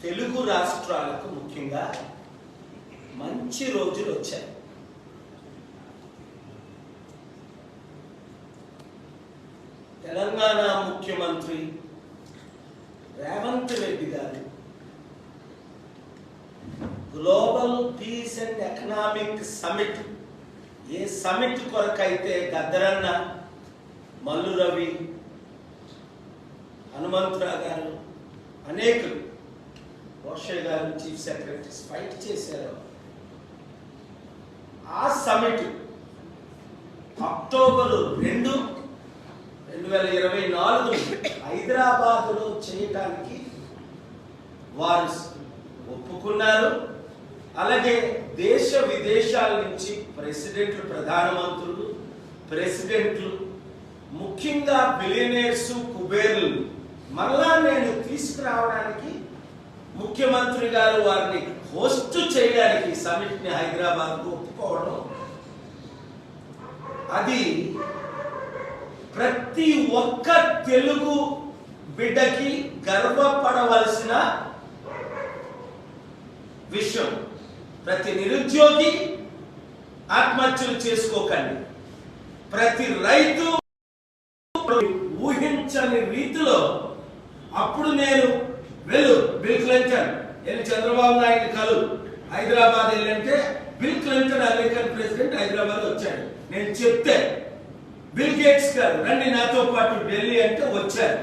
తెలుగు రాష్ట్రాలకు ముఖ్యంగా మంచి రోజులు వచ్చాయి. తెలంగాణ ముఖ్యమంత్రి Revanth Reddy garu global peace and economic summit, a summit కొరకైతే గద్దరన్న, మల్లు రవి, హనుమంతరావు గారు, అనేకులు, వర్షే గారు, చీఫ్ సెక్రటరీస్ ఫైట్ చేశారు. ఆ సమిట్ అక్టోబర్ 2, 2024 హైదరాబాద్లో చేయటానికి వారు ఒప్పుకున్నారు. అలాగే దేశ విదేశాల నుంచి ప్రెసిడెంట్లు, ప్రధానమంత్రులు, ప్రెసిడెంట్లు, ముఖ్యంగా బిలియనీర్స్, కుబేర్లు మళ్ళా నేను తీసుకురావడానికి ముఖ్యమంత్రి గారు వారిని హోస్ట్ చేయడానికి సమిట్ని హైదరాబాద్కు ఒప్పుకోవడం, అది ప్రతి ఒక్క తెలుగు బిడ్డకి గర్వపడవలసిన విషయం. ప్రతి నిరుద్యోగి ఆత్మహత్యలు చేసుకోకండి, ప్రతి రైతు ఊహించని రీతిలో అప్పుడు నేను బిల్ క్లింటన్ చంద్రబాబు నాయుడు కలు హైదరాబాద్ వెళ్ళంటే Bill Clinton American president Hyderabad వచ్చాడు. నేను చెప్తే బిల్ గేట్స్ గారు రండి నాతో పాటు ఢిల్లీ అంటే వచ్చారు.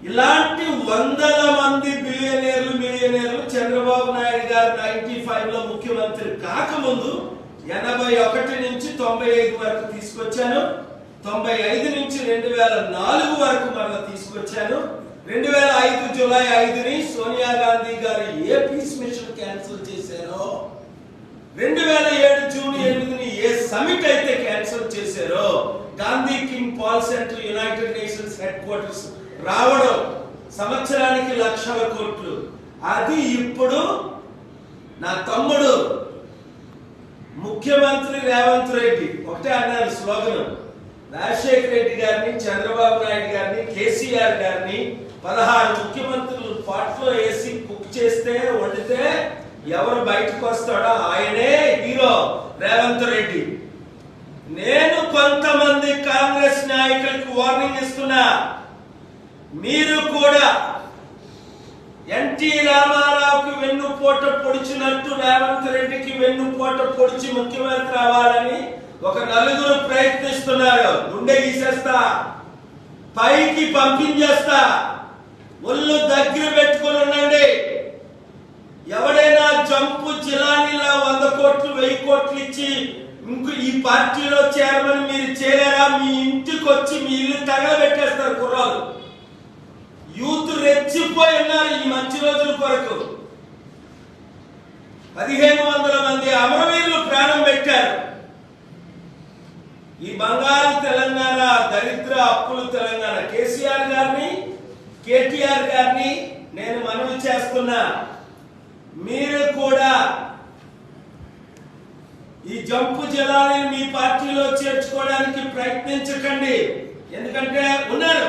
ఇలాంటి వందల మంది బిలియనీర్లు, మిలియనీర్లు చంద్రబాబు నాయుడు గారు 95లో ముఖ్యమంత్రి కాకముందు 81 నుంచి 95 వరకు తీసుకొచ్చాను. 95 నుంచి 2004 వరకు మరలా తీసుకొచ్చాను. 2005 జూలై 5ని సోనియా గాంధీ గారు ఏ పీస్ మిషన్ క్యాన్సిల్ చేశారో, 2007 జూన్ 8ని ఏ సమిట్ అయితే క్యాన్సిల్ చేశారో, Gandhi king Paul centre United Nations headquarters రావడం, సంవత్సరానికి లక్షల కోట్లు, అది ఇప్పుడు నా తమ్ముడు ముఖ్యమంత్రి రేవంత్ రెడ్డి ఒకటే అన్నారు స్లోగన్, రాజశేఖర రెడ్డి గారిని, చంద్రబాబు నాయుడు గారిని, కేసీఆర్ గారిని 16 ముఖ్యమంత్రులు పాట్లో వేసి కుక్ చేస్తే, వండితే ఎవరు బయటకు వస్తాడో ఆయనే హీరో రేవంత్ రెడ్డి. నేను కొంతమంది కాంగ్రెస్ నాయకులకు వార్నింగ్ ఇస్తున్నా, మీరు కూడా ఎన్టీ రామారావుకి వెన్నుపోట పొడిచినట్టు రేవంత్ రెడ్డికి వెన్నుపోట పొడిచి ముఖ్యమంత్రి అవ్వాలని ఒక నలుగురు ప్రయత్నిస్తున్నారు. గుండె గీసేస్తా, పైకి పంపించేస్తా, ఒళ్ళు దగ్గర పెట్టుకుని ఉండండి. ఎవడైనా జంపు జిలానీలా 100 కోట్లు 1000 కోట్లు ఇచ్చి ఇంకో ఈ పార్టీలో చేరమని మీరు చేరారా, మీ ఇంటికి వచ్చి మీ ఇల్లు తగలబెట్టేస్తారు కుర్రాలు. యూత్ రెచ్చిపోయి ఉన్నారు ఈ మంచి రోజుల కొరకు. 1500 మంది అమరవీరులు ప్రాణం పెట్టారు. ఈ బంగారు తెలంగాణ, దరిద్ర అప్పులు తెలంగాణ, కేసీఆర్ గారిని, కేటీఆర్ గారిని నేను మనవి చేస్తున్నా, మీరు కూడా ఈ జంపు జలాన్ని మీ పార్టీలో చేర్చుకోవడానికి ప్రయత్నించకండి. ఎందుకంటే ఉన్నారు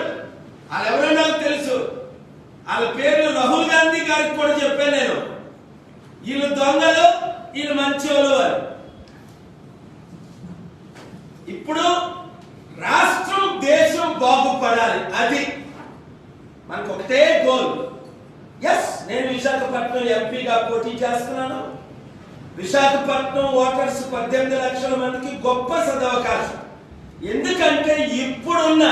వాళ్ళు, ఎవరో నాకు తెలుసు, వాళ్ళ పేర్లు రాహుల్ గాంధీ గారికి కూడా చెప్పాను నేను, వీళ్ళు దొంగలు, వీళ్ళు మంచోళ్ళు అని. ఇప్పుడు రాష్ట్రం, దేశం బాగుపడాలి, అది మనకు ఒకటే గోల్. ఎస్, నేను విశాఖపట్నం ఎంపీగా పోటీ చేస్తున్నాను. విశాఖపట్నం ఓటర్స్ 18 లక్షల మందికి గొప్ప సదవకాశం. ఎందుకంటే ఇప్పుడున్న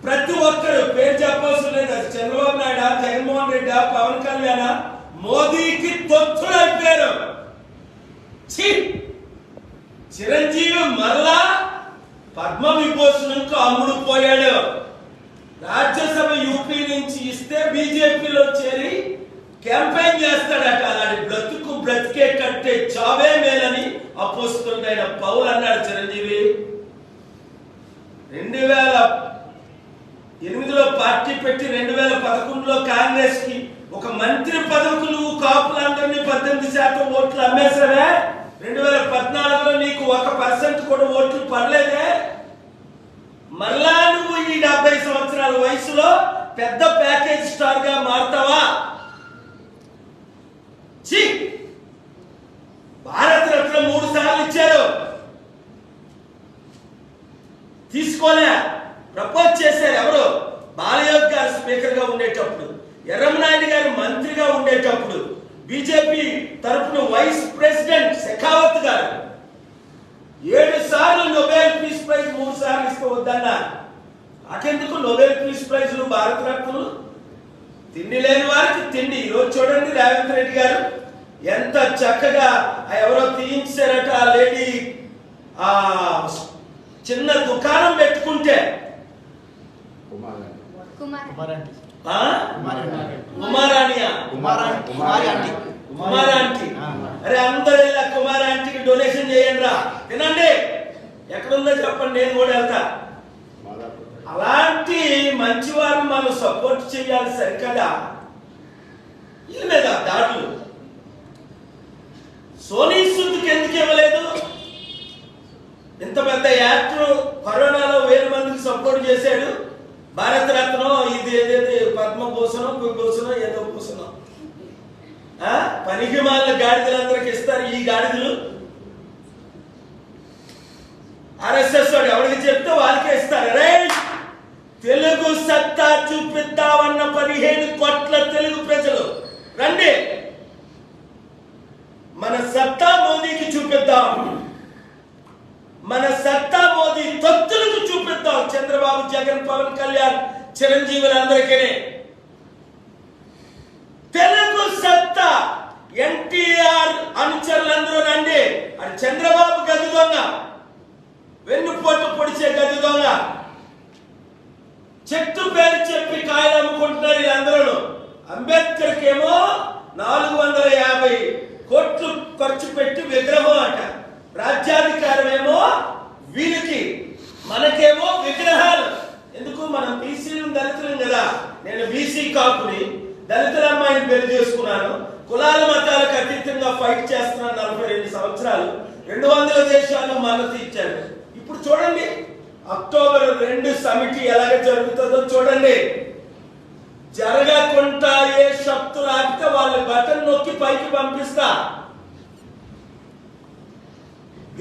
ప్రతి ఒక్కరు, పేరు చెప్పవలసిన లేదు, అది చంద్రబాబు నాయుడు, జగన్మోహన్ రెడ్డి, పవన్ కళ్యాణ్, మోదీకి తొత్తులు అయిపోయారు. చిరంజీవి మరలా పద్మ విభూషణకు అమ్ముడు పోయాడు. రాజ్యసభ యూపీ నుంచి ఇస్తే బీజేపీలో చేరి క్యాంపెయిన్ చేస్తాడట. అలాంటి బ్రతికే కట్టే చావే మేలని అపోస్తుండైన పౌల్ అన్నాడు చిరంజీవి. 2008లో పార్టీ పెట్టి 2011లో కాంగ్రెస్ కి ఒక మంత్రి పదవికి నువ్వు కాపులందరినీ 18% ఓట్లు అమ్మేశావే. 2014లో నీకు 1% కూడా ఓట్లు పడలేదే. మళ్ళా నువ్వు ఈ 70 సంవత్సరాల వయసులో పెద్ద ప్యాకేజ్ స్టార్ గా మారుతావా? ఉండేటప్పుడు, ఎర్రమనాయుడు గారు మంత్రిగా ఉండేటప్పుడు, బీజేపీ తరఫున వైస్ ప్రెసిడెంట్ షెకావత్ గారు 7 సార్లు నోబెల్ పీస్ ప్రైజ్ 3 సార్లు ఇస్తే వద్దన్నారు. నాకెందుకు నోబెల్ పీస్ ప్రైజ్లు, భారత రత్నలు? తిండి లేని వారికి తిండి. ఈరోజు చూడండి రేవంత్ రెడ్డి గారు ఎంత చక్కగా ఎవరో తీయించారట, ఆ లేడీ ఆ చిన్న దుకాణం పెట్టుకుంటే కుమారాంటీ, అరే అందరూ ఇలా కుమారాంటీకి డొనేషన్ చేయండి రా, తినండి, ఎక్కడుందో చెప్పండి, నేను కూడా వెళ్తా. అలాంటి మంచివారిని మనం సపోర్ట్ చేయాలి సరికదా. వీళ్ళ మీద దాడులు. సోనీ సూద్కి ఎందుకు ఇవ్వలేదు? ఇంత పెద్ద యాక్టర్ కరోనాలో 1000 మందికి సపోర్ట్ చేశాడు. భారత రత్నం ఇది ఏదైతే పద్మభూషణం, విభూషణం, ఏదో భూషణం, పనికి మాలిన గాడిదలందరికి ఇస్తారు. ఈ గాడిదలు RSS వాడు ఎవరికి చెప్తే వాళ్ళకే ఇస్తారు. రే తెలుగు సత్తా చూపిద్దామన్న 15 కోట్ల తెలుగు ప్రజలు రండి, మన సత్తా మోదీకి చూపిద్దాం, మన సత్తా మోదీ తొత్తులకు చూపిద్దాం. చంద్రబాబు, జగన్, పవన్ కళ్యాణ్, చిరంజీవులందరికీ తెలుగు సత్తా. NTR అనుచరులందరూ రండి. అది చంద్రబాబు గది దొంగ, వెన్నుపోటు పొడిచే గది దొంగ, చెట్టు పేరు చెప్పి కాయలు అమ్ముకుంటున్నారు వీళ్ళందరూ. అంబేద్కర్కి ఏమో 450 కోట్లు ఖర్చు పెట్టి విగ్రహం అట. రాజ్యాధికారం ఏమో వీరికి, మనకేమో విగ్రహాలు. ఎందుకు? మనం బీసీలు, దళితులం కదా. నేను బీసీ కాపుని, దళితుల అమ్మాయిని పెళ్లి చేసుకున్నాను. కులాల మతాలకు అతీతంగా ఫైట్ చేస్తున్నాను 42 సంవత్సరాలు. 200 దేశాలు మద్దతు ఇచ్చాను. ఇప్పుడు చూడండి అక్టోబర్ 2 సమిట్ ఎలాగ జరుగుతుందో చూడండి. జరగకుండా ఏ శక్తులు ఆపితే వాళ్ళ బటన్ నొక్కి పైకి పంపిస్తా.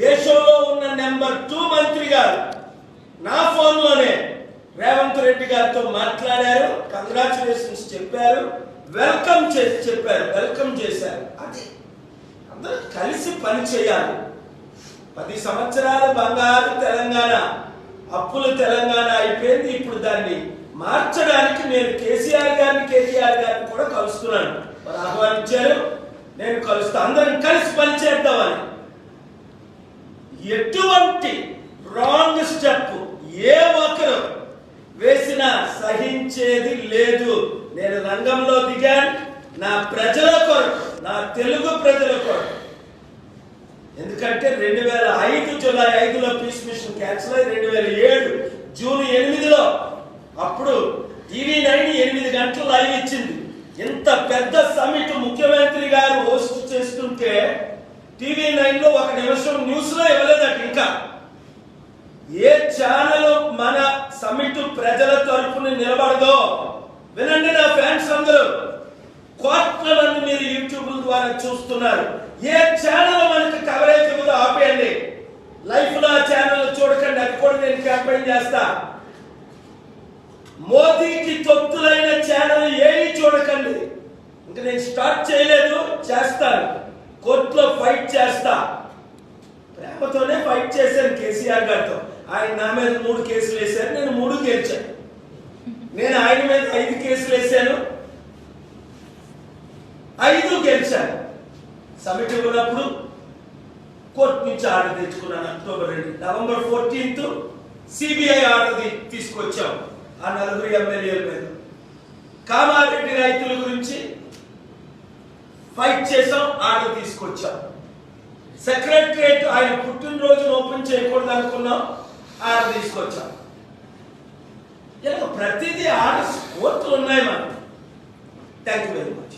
దేశంలో ఉన్న నెంబర్ 2 మంత్రి గారు నా ఫోన్లోనే రేవంత్ రెడ్డి గారితో మాట్లాడారు, కంగ్రాచులేషన్స్ చెప్పారు, వెల్కమ్ చేసి చెప్పారు, వెల్కమ్ చేశారు. అది అందరూ కలిసి పని చేయాలి. 10 సంవత్సరాల బంగారు తెలంగాణ, అప్పుల తెలంగాణ అయిపోయింది. ఇప్పుడు దాన్ని మార్చడానికి నేను కేసీఆర్ గారిని, కేటీఆర్ గారిని కూడా కలుస్తున్నాను. వారు ఆహ్వానించారు, నేను కలుస్తా. అందరం కలిసి పని చేద్దామని. ఎటువంటి రాంగ్ స్టెప్ ఏ ఒక్కరు వేసినా సహించేది లేదు. నేను రంగంలో దిగాను నా ప్రజల కొరకు, నా తెలుగు ప్రజల కొరకు. ఎందుకంటే 2005 జూలై 5లో పీస్ మిషన్ క్యాన్సిల్ అయ్యి 2007 జూన్ 8లో అప్పుడు TV9 8 గంటలు లైవ్ ఇచ్చింది. ఇంత పెద్ద సమిట్ ముఖ్యమంత్రి గారు హోస్ట్ చేస్తుంటే TV9లో 1 నిమిషం న్యూస్ లో ఇవ్వలేదట. ఇంకా ఏ ఛానల్ మన సమిట్ ప్రజల తరపున నిలబడదో వినండి నా ఫ్యాన్స్ అందరూ. కోట్ల మంది మీరు యూట్యూబ్ ద్వారా చూస్తున్నారు. ఏ ఛానల్ మనకు కవరేజ్ ఇవ్వదో ఆపేయండి. లైఫ్ లో ఆ ఛానల్ చూడకండి, అది కూడా నేను క్యాంపెయిన్ చేస్తా. మోదీకి తొత్తులైన ఛానల్ ఏవి చూడకండి. ఇంకా నేను స్టార్ట్ చేయలేదు, చేస్తాను. కోర్టులో ఫైట్ చేస్తా. ప్రేమతోనే ఫైట్ చేశాను కేసీఆర్ గారితో. ఆయన నా మీద 3 కేసులు వేశారు, నేను 3 గెలిచాను. నేను ఆయన మీద 5 కేసులు వేశాను, 5 గెలిచాను. సమిట్ ఉన్నప్పుడు కోర్టు నుంచి ఆర్డర్ తెచ్చుకున్నాను. అక్టోబర్ 2, నవంబర్ 14 సిబిఐ ఆర్డర్ తీసుకొచ్చాం ఆ 4 ఎమ్మెల్యేల మీద. కామారెడ్డి రైతుల గురించి ఫైట్ చేసాం, ఆర్డర్ తీసుకొచ్చాం. సెక్రటరియట్ ఆయన పుట్టినరోజును ఓపెన్ చేయకూడదు అనుకున్నాం, ఆర్డర్ తీసుకొచ్చాం. ఇలా ప్రతిదీ ఆర్డర్స్ కోర్టులు ఉన్నాయి మనకి. Thank you very much.